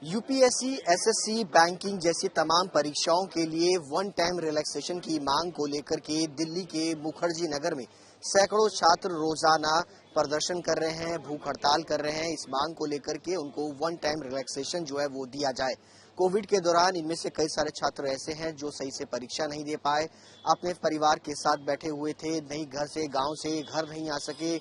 UPSC, SSC, banking जैसी तमाम परीक्षाओं के लिए वन टाइम रिलैक्सेशन की मांग को लेकर के दिल्ली के मुखर्जी नगर में सैकड़ों छात्र रोजाना प्रदर्शन कर रहे हैं, भूख हड़ताल कर रहे हैं। इस मांग को लेकर के उनको वन टाइम रिलैक्सेशन जो है वो दिया जाए। कोविड के दौरान इनमें से कई सारे छात्र ऐसे हैं जो सही से परीक्षा नहीं दे पाए, अपने परिवार के साथ बैठे हुए थे, नहीं घर से, गांव से घर नहीं आ सके,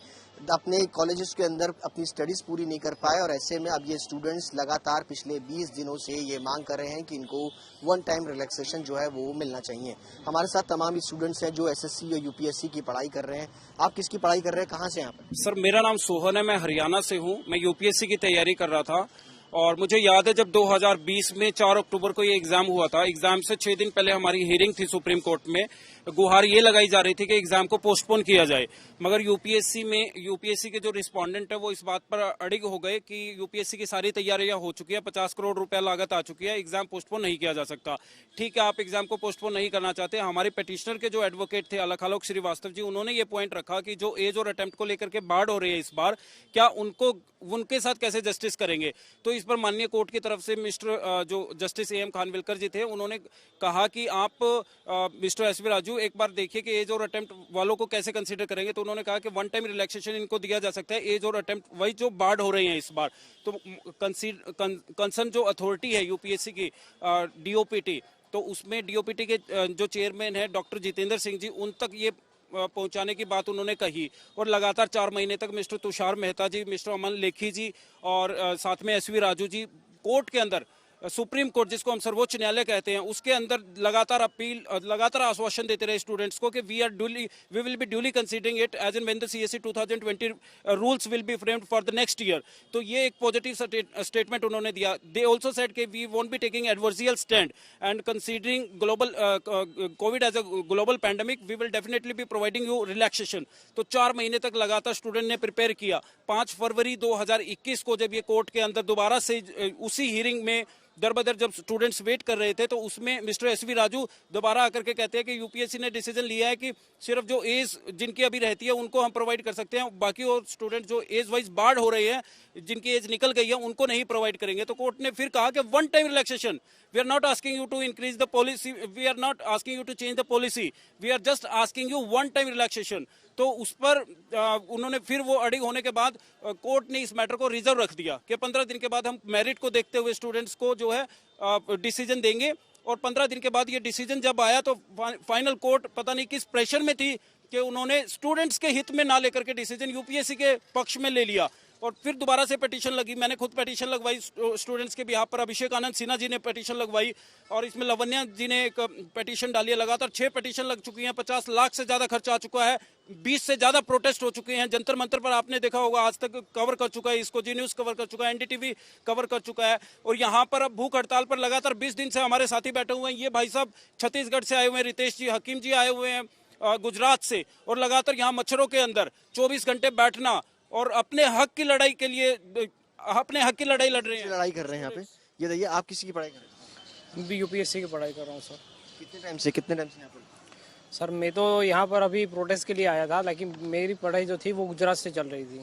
अपने कॉलेजेस के अंदर अपनी स्टडीज पूरी नहीं कर पाए। और ऐसे में अब ये स्टूडेंट्स लगातार पिछले 20 दिनों से ये मांग कर रहे हैं कि इनको वन टाइम रिलैक्सेशन जो है वो मिलना चाहिए। हमारे साथ तमाम स्टूडेंट्स हैं जो एसएससी या यूपीएससी की पढ़ाई कर रहे हैं। आप किसकी पढ़ाई कर रहे हैं, कहाँ से हैं आप? सर, मेरा नाम सोहन है, मैं हरियाणा से हूँ। मैं यूपीएससी की तैयारी कर रहा था और मुझे याद है जब 2020 में 4 अक्टूबर को ये एग्जाम हुआ था। एग्जाम से 6 दिन पहले हमारी हियरिंग थी सुप्रीम कोर्ट में। गुहार ये लगाई जा रही थी कि एग्जाम को पोस्टपोन किया जाए, मगर यूपीएससी के जो रिस्पोंडेंट है वो इस बात पर अड़िग हो गए कि यूपीएससी की सारी तैयारियां हो चुकी है, 50 करोड़ रुपया लागत आ चुकी है, एग्जाम पोस्टपोन नहीं किया जा सकता। ठीक है, आप एग्जाम को पोस्टपोन नहीं करना चाहते। हमारे पिटिशनर के जो एडवोकेट थे अलख श्रीवास्तव जी, उन्होंने ये पॉइंट रखा कि जो एज और अटेम्प्ट को लेकर के बाढ़ हो रही है इस बार, क्या उनके साथ कैसे जस्टिस करेंगे। तो इस पर माननीय कोर्ट की तरफ से जो जस्टिस एएम खानविलकर जी थे, उन्होंने कहा कि आप मिस्टर एसवी राजू एक बार देखिए कि एज और अटेम्प्ट वालों को कैसे कंसीडर करेंगे। तो उन्होंने कहा कि वन टाइम रिलैक्सेशन इनको दिया जा सकता है, एज और अटेम्प्ट वही जो बाढ़ हो रही है इस बार। तो कंसर्न जो अथॉरिटी है यूपीएससी की, डीओपीटी, तो उसमें डीओपीटी के जो चेयरमैन है डॉक्टर जितेंद्र सिंह जी, उन तक ये पहुंचाने की बात उन्होंने कही। और लगातार 4 महीने तक मिस्टर तुषार मेहता जी, मिस्टर अमन लेखी जी और साथ में एसवी राजू जी कोर्ट के अंदर, सुप्रीम कोर्ट जिसको हम सर्वोच्च न्यायालय कहते हैं, उसके अंदर लगातार आश्वासन देते रहे स्टूडेंट्स को कि we will be duly considering it as and when the CSE 2020 rules will be framed for the next year. तो ये एक पॉजिटिव स्टेटमेंट उन्होंने दिया। दे आल्सो सेड कि we won't be taking adversarial stand and considering global COVID as a global pandemic, we will definitely be providing you relaxation. तो 4 महीने तक लगातार स्टूडेंट ने प्रिपेयर किया। 5 फरवरी 2021 को जब ये कोर्ट के अंदर दोबारा से उसी हियरिंग में दर बदर जब स्टूडेंट्स वेट कर रहे थे, तो उसमें मिस्टर एसवी राजू दोबारा आकर के कहते हैं कि यूपीएससी ने डिसीजन लिया है कि सिर्फ जो एज जिनकी अभी रहती है उनको हम प्रोवाइड कर सकते हैं, बाकी और स्टूडेंट जो एज वाइज बाढ़ हो रही है, जिनकी एज निकल गई है, उनको नहीं प्रोवाइड करेंगे। तो कोर्ट ने फिर कहा कि one time relaxation, we are not asking you to increase the policy, we are not asking you to change the policy, we are just asking you one time relaxation. तो उस पर उन्होंने फिर वो अड़िग होने के बाद कोर्ट ने इस मैटर को रिजर्व रख दिया कि 15 दिन के बाद हम मेरिट को देखते हुए स्टूडेंट्स को जो है डिसीजन देंगे। और 15 दिन के बाद ये डिसीजन जब आया तो फाइनल कोर्ट पता नहीं किस प्रेशर में थी कि उन्होंने स्टूडेंट्स के हित में ना लेकर के डिसीजन यूपीएससी के पक्ष में ले लिया। और फिर दोबारा से पिटीशन लगी, मैंने खुद पिटीशन लगवाई स्टूडेंट्स के बिहाफ पर, अभिषेक आनंद सिन्हा जी ने पिटीशन लगवाई और इसमें लवन्या जी ने एक पिटीशन डाली है। लगातार 6 पिटीशन लग चुकी हैं, 50 लाख से ज्यादा खर्चा आ चुका है, 20 से ज्यादा प्रोटेस्ट हो चुके हैं। जंतर मंतर पर आपने देखा होगा, आज तक कवर कर चुका है, इसको जी न्यूज कवर कर चुका है, एनडीटीवी कवर कर चुका है। और यहाँ पर अब भूख हड़ताल पर लगातार 20 दिन से हमारे साथी बैठे हुए हैं। ये भाई साहब छत्तीसगढ़ से आए हुए हैं, रितेश जी, हकीम जी आए हुए हैं गुजरात से, और लगातार यहाँ मच्छरों के अंदर 24 घंटे बैठना और अपने हक की लड़ाई के लिए, अपने हक की लड़ाई लड़ रहे हैं, लड़ाई कर रहे हैं यहाँ पे। ये बताइए, आप किसी की पढ़ाई कर रहे हैं? भी यूपीएससी की पढ़ाई कर रहा हूँ सर। कितने टाइम से यहाँ पर? सर मैं तो यहाँ पर अभी प्रोटेस्ट के लिए आया था, लेकिन मेरी पढ़ाई जो थी वो गुजरात से चल रही थी।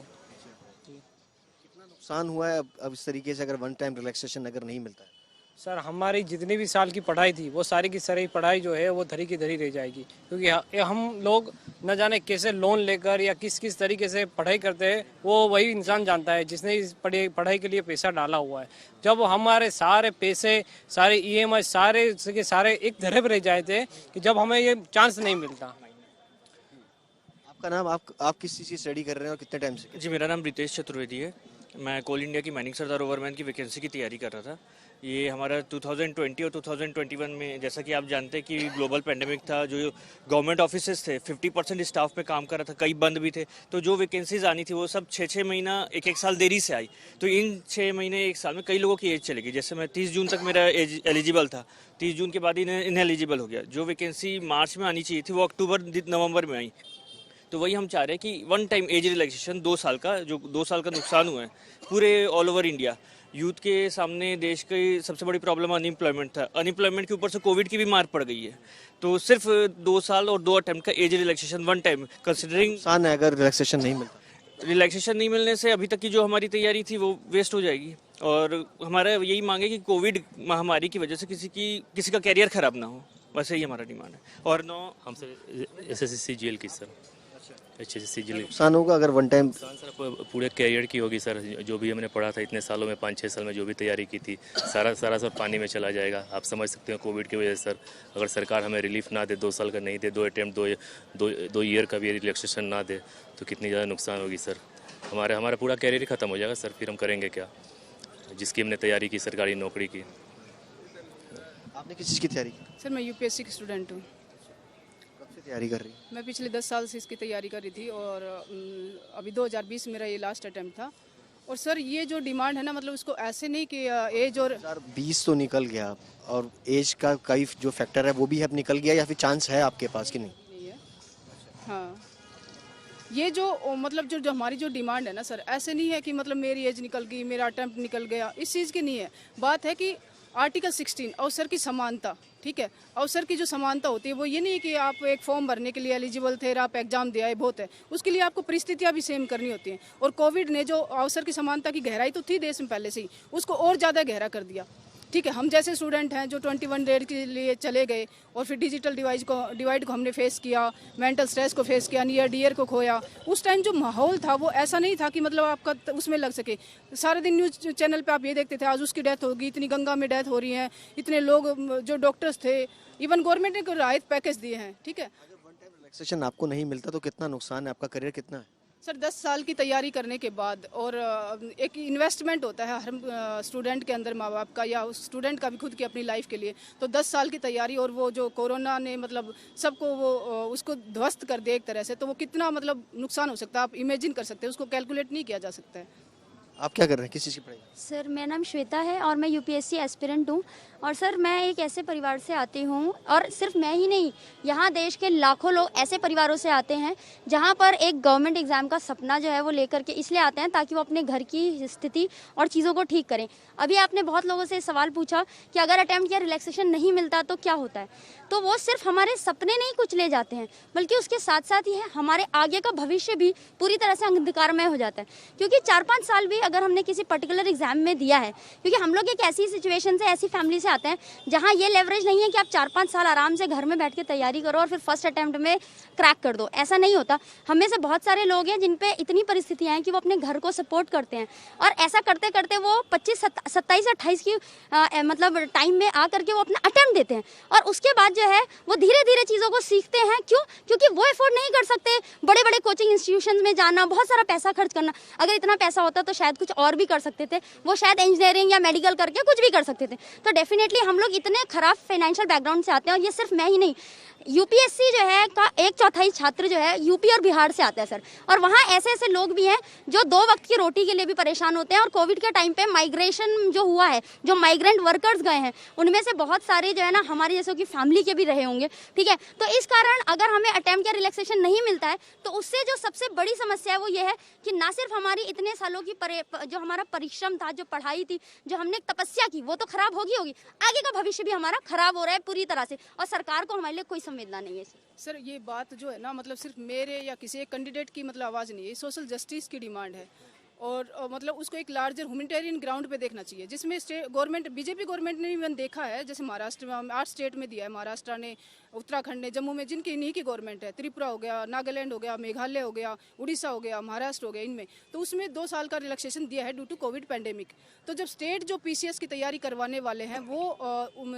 कितना नुकसान हुआ है अब इस तरीके से अगर वन टाइम रिलैक्सेशन अगर नहीं मिलता है? सर हमारी जितनी भी साल की पढ़ाई थी वो सारी की सारी पढ़ाई जो है वो धरी की धरी रह जाएगी, क्योंकि हम लोग न जाने कैसे लोन लेकर या किस किस तरीके से पढ़ाई करते हैं, वो वही इंसान जानता है जिसने इस पढ़ाई के लिए पैसा डाला हुआ है। जब हमारे सारे पैसे, सारे ईएमआई सारे के सारे एक धरे पर रह जाए थे कि जब हमें ये चांस नहीं मिलता। आपका नाम, आप किस चीज़ की स्टडी कर रहे हैं और कितने टाइम से? जी, मेरा नाम रितेश चतुर्वेदी है। मैं कोल इंडिया की माइनिंग सरदार ओवरमैन की वैकेंसी की तैयारी कर रहा था। ये हमारा 2020 और 2021 में, जैसा कि आप जानते हैं कि ग्लोबल पेंडेमिक था, जो गवर्नमेंट ऑफिसेज थे 50% स्टाफ पे काम कर रहा था, कई बंद भी थे। तो जो वैकेंसीज आनी थी वो सब 6-6 महीना, 1-1 साल देरी से आई। तो इन 6 महीने 1 साल में कई लोगों की एज चली गई। जैसे मैं 30 जून तक मेरा एज एलिजिबल था, 30 जून के बाद इनएलिजिबल हो गया। जो वैकेंसी मार्च में आनी चाहिए थी वो अक्टूबर नवंबर में आई। तो वही हम चाह रहे हैं कि वन टाइम एज रिलैक्सेशन 2 साल का, जो 2 साल का नुकसान हुआ है पूरे ऑल ओवर इंडिया। यूथ के सामने देश की सबसे बड़ी प्रॉब्लम अनएम्प्लॉयमेंट था। अनएम्प्लॉयमेंट के ऊपर से कोविड की भी मार पड़ गई है। तो सिर्फ 2 साल और 2 अटेम्प्ट का age relaxation one time considering नुकसान है अगर रिलैक्सेशन नहीं मिलता। रिलैक्सेशन नहीं मिलने से अभी तक की जो हमारी तैयारी थी वो वेस्ट हो जाएगी, और हमारा यही मांग है कि कोविड महामारी की वजह से किसी का कैरियर खराब ना हो, बस यही हमारा डिमांड है। और हमसे SSC GL की सर, HSC GL नुकसान होगा अगर वन टाइम। सर पूरे कैरियर की होगी सर, जो भी हमने पढ़ा था इतने सालों में, 5-6 साल में जो भी तैयारी की थी, सारा सर पानी में चला जाएगा। आप समझ सकते हो कोविड की वजह से सर, अगर सरकार हमें रिलीफ ना दे, 2 साल का नहीं दे, 2 अटेम्प्ट, 2 ईयर का भी रिलैक्सेशन ना दे, तो कितनी ज़्यादा नुकसान होगी सर। हमारा पूरा कैरियर ही ख़त्म हो जाएगा सर, फिर हम करेंगे क्या, जिसकी हमने तैयारी की, सरकारी नौकरी की। आपने किस चीज़ की तैयारी की? सर मैं यूपीएससी की स्टूडेंट हूँ। कब से तैयारी कर रही हैं? मैं पिछले 10 साल से इसकी तैयारी कर रही थी, और अभी 2020 मेरा ये लास्ट अटेम्प्ट था। और सर ये जो डिमांड है ना, मतलब उसको ऐसे नहीं कि एज और 2020 तो निकल गया, और एज का कई जो फैक्टर है वो भी अब निकल गया, या फिर चांस है आपके पास कि नहीं? नहीं है। हाँ, ये जो मतलब जो हमारी जो डिमांड है ना सर, ऐसे नहीं है कि मतलब मेरी एज निकल गई, मेरा अटेम्प्ट निकल गया, इस चीज़ की नहीं है। बात है कि आर्टिकल 16 अवसर की समानता, ठीक है, अवसर की जो समानता होती है वो ये नहीं कि आप एक फॉर्म भरने के लिए एलिजिबल थे, आप एग्जाम दिया है, बहुत है, उसके लिए आपको परिस्थितियां भी सेम करनी होती हैं। और कोविड ने जो अवसर की समानता की गहराई तो थी देश में पहले से ही, उसको और ज़्यादा गहरा कर दिया। ठीक है, हम जैसे स्टूडेंट हैं जो 21 डेज के लिए चले गए, और फिर डिजिटल डिवाइड को हमने फेस किया, मेंटल स्ट्रेस को फेस किया, नियर डियर को खोया। उस टाइम जो माहौल था वो ऐसा नहीं था कि मतलब आपका उसमें लग सके। सारे दिन न्यूज़ चैनल पे आप ये देखते थे आज उसकी डेथ होगी, इतनी गंगा में डेथ हो रही है, इतने लोग जो डॉक्टर्स थे, इवन गवर्नमेंट ने राहत पैकेज दिए हैं। ठीक है, अगर वन टाइम रिलैक्सेशन आपको नहीं मिलता तो कितना नुकसान है, आपका करियर कितना है? सर 10 साल की तैयारी करने के बाद, और एक इन्वेस्टमेंट होता है हर स्टूडेंट के अंदर, माँ बाप का या उस स्टूडेंट का भी खुद की अपनी लाइफ के लिए, तो 10 साल की तैयारी, और वो जो कोरोना ने मतलब सबको वो उसको ध्वस्त कर दिया एक तरह से, तो वो कितना मतलब नुकसान हो सकता है आप इमेजिन कर सकते हैं, उसको कैलकुलेट नहीं किया जा सकता है। आप क्या कर रहे हैं, किस चीज़ की पढ़ाई? सर मेरा नाम श्वेता है और मैं यूपीएससी एस्पिरेंट हूँ। और सर मैं एक ऐसे परिवार से आती हूँ, और सिर्फ मैं ही नहीं, यहाँ देश के लाखों लोग ऐसे परिवारों से आते हैं जहाँ पर एक गवर्नमेंट एग्ज़ाम का सपना जो है वो लेकर के इसलिए आते हैं ताकि वो अपने घर की स्थिति और चीज़ों को ठीक करें। अभी आपने बहुत लोगों से सवाल पूछा कि अगर अटेम्प्ट या रिलैक्सेशन नहीं मिलता तो क्या होता है, तो वो सिर्फ हमारे सपने नहीं कुछ ले जाते हैं, बल्कि उसके साथ साथ ही है हमारे आगे का भविष्य भी पूरी तरह से अंधकारमय हो जाता है। क्योंकि 4-5 साल भी अगर हमने किसी पर्टिकुलर एग्जाम में दिया है, क्योंकि हम लोग एक ऐसी सिचुएशन से, ऐसी फैमिली से आते हैं जहाँ ये लेवरेज नहीं है कि आप 4-5 साल आराम से घर में बैठ के तैयारी करो और फिर फर्स्ट अटेम्प्ट में क्रैक कर दो, ऐसा नहीं होता। हम में से बहुत सारे लोग हैं जिन पे इतनी परिस्थितियाँ हैं कि वो अपने घर को सपोर्ट करते हैं, और ऐसा करते करते वो 25-27-28 की मतलब टाइम में आ करके वो अपना अटेम्प्ट देते हैं, और उसके बाद जो है वो धीरे धीरे चीज़ों को सीखते हैं। क्यों? क्योंकि वो एफोर्ड नहीं कर सकते बड़े बड़े कोचिंग इंस्टीट्यूशन में जाना, बहुत सारा पैसा खर्च करना। अगर इतना पैसा होता तो शायद कुछ और भी कर सकते थे, वो शायद इंजीनियरिंग या मेडिकल करके कुछ भी कर सकते थे। तो डेफिनेटली हम लोग इतने खराब फाइनेंशियल बैकग्राउंड से आते हैं, और ये सिर्फ मैं ही नहीं, यूपीएससी जो है का 1/4 छात्र जो है यूपी और बिहार से आता है सर। और वहाँ ऐसे ऐसे लोग भी हैं जो 2 वक्त की रोटी के लिए भी परेशान होते हैं। और कोविड के टाइम पे माइग्रेशन जो हुआ है, जो माइग्रेंट वर्कर्स गए हैं, उनमें से बहुत सारे जो है ना हमारी जैसे की फैमिली के भी रहे होंगे। ठीक है, तो इस कारण अगर हमें अटेम्प्ट या रिलैक्सेशन नहीं मिलता है तो उससे जो सबसे बड़ी समस्या है वो ये है कि ना सिर्फ हमारी इतने सालों की जो हमारा परिश्रम था, जो पढ़ाई थी, जो हमने तपस्या की, वो तो खराब होगी, आगे का भविष्य भी हमारा खराब हो रहा है पूरी तरह से, और सरकार को हमारे लिए कोई संवेदना नहीं है। सर ये बात जो है ना, मतलब सिर्फ मेरे या किसी एक कैंडिडेट की मतलब आवाज़ नहीं है, सोशल जस्टिस की डिमांड है। और मतलब उसको एक लार्जर ह्यूमैनिटेरियन ग्राउंड पे देखना चाहिए, जिसमें गवर्नमेंट, बीजेपी गवर्नमेंट ने भी देखा है, जैसे महाराष्ट्र में 8 स्टेट में दिया है, महाराष्ट्र ने, उत्तराखंड ने, जम्मू में, जिनकी इन्हीं की गवर्नमेंट है, त्रिपुरा हो गया, नागालैंड हो गया, मेघालय हो गया, उड़ीसा हो गया, महाराष्ट्र हो गया, इनमें तो उसमें 2 साल का रिलैक्सेशन दिया है ड्यू टू कोविड पैंडेमिक। तो जब स्टेट जो पीसीएस की तैयारी करवाने वाले हैं वो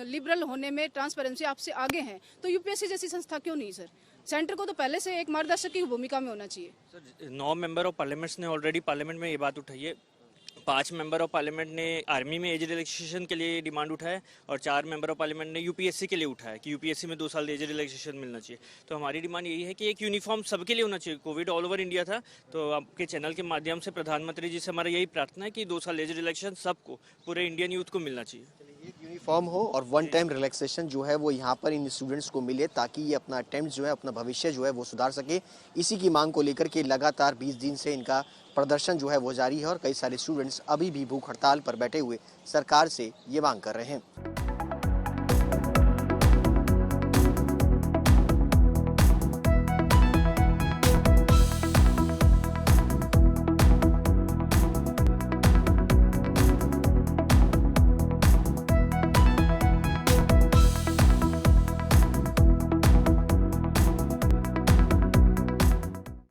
लिबरल होने में, ट्रांसपेरेंसी आपसे आगे हैं, तो यूपीएससी जैसी संस्था क्यों नहीं सर? सेंटर को तो पहले से एक मार्गदर्शक की भूमिका में होना चाहिए। सर 9 मेंबर ऑफ पार्लियामेंट्स ने ऑलरेडी पार्लियामेंट में ये बात उठाई है। 5 मेंबर ऑफ पार्लियामेंट ने आर्मी में एज रिलैक्सेशन के लिए डिमांड उठाया, और 4 मेंबर ऑफ पार्लियामेंट ने यूपीएससी के लिए उठाया कि यूपीएससी में 2 साल एज रिलैक्सेशन मिलना चाहिए। तो हमारी डिमांड यही है कि एक यूनिफॉर्म सबके लिए होना चाहिए। कोविड ऑल ओवर इंडिया था, तो आपके चैनल के माध्यम से प्रधानमंत्री जी से हमारा यही प्रार्थना है कि 2 साल एज रिलैक्सेशन सबको, पूरे इंडियन यूथ को मिलना चाहिए। यूनिफॉर्म हो और वन टाइम रिलैक्सेशन जो है वो यहाँ पर इन स्टूडेंट्स को मिले, ताकि ये अपना अटेम्प्ट जो है, अपना भविष्य जो है वो सुधार सके। इसी की मांग को लेकर के लगातार 20 दिन से इनका प्रदर्शन जो है वो जारी है, और कई सारे स्टूडेंट्स अभी भी भूख हड़ताल पर बैठे हुए सरकार से ये मांग कर रहे हैं।